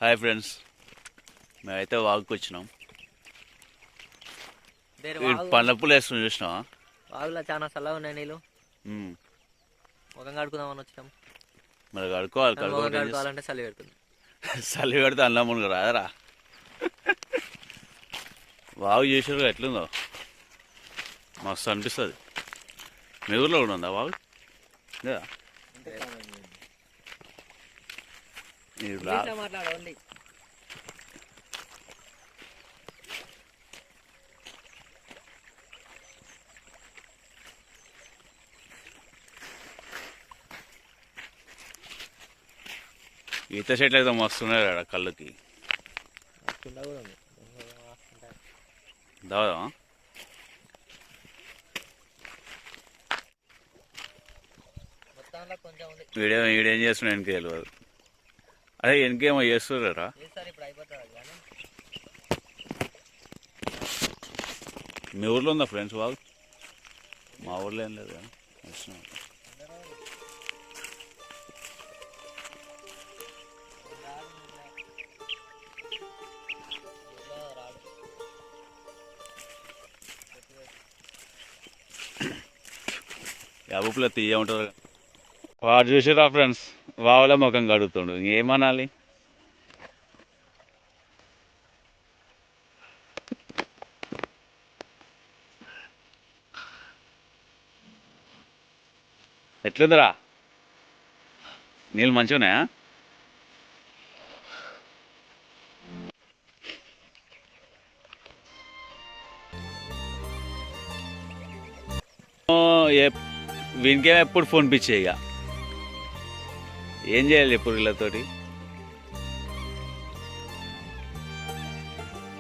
Hi friends, మేమైతే వాగుకి వచ్చినాం. పండ్లప్పులు వేసుకుని చూసినావా? వాగులో చాలా చల్లగా ఉన్నాయి నీళ్ళు. ముఖం కడుకుందామని వచ్చినాం. మరి కడుక్కోవాలి. కడుక్కోవాలంటే చలి పెడుతుంది. చలి పెడితే అన్నం మునుగు రాదరా. వాగు చేసారు ఎట్లుందో మస్తు అనిపిస్తుంది. మీ ఊర్లో కూడా ఉందా వాగు? లేదా? ఈత చెట్లు అయితే మస్తున్నాయి కదా కళ్ళుకి. దాదామా వీడేం చేస్తున్నా వెనక తెలియదు. అదే వెనకేమో చేస్తున్నారా? మీ ఊర్లో ఉందా ఫ్రెండ్స్ బాగు? మా ఊర్లో ఏం లేదు. యాబుపులో తీయ ఉంటుంది. వాడు చూసిరా ఫ్రెండ్స్, వావులో ముఖం కడుగుతుండు. ఏమనాలి? ఎట్లుందిరా? నీళ్ళు మంచిగా ఉన్నాయా? వీనికేమో ఎప్పుడు ఫోన్ పిచ్చే. ఇక ఏం చేయాలి ఎప్పుడు వీళ్ళతోటి?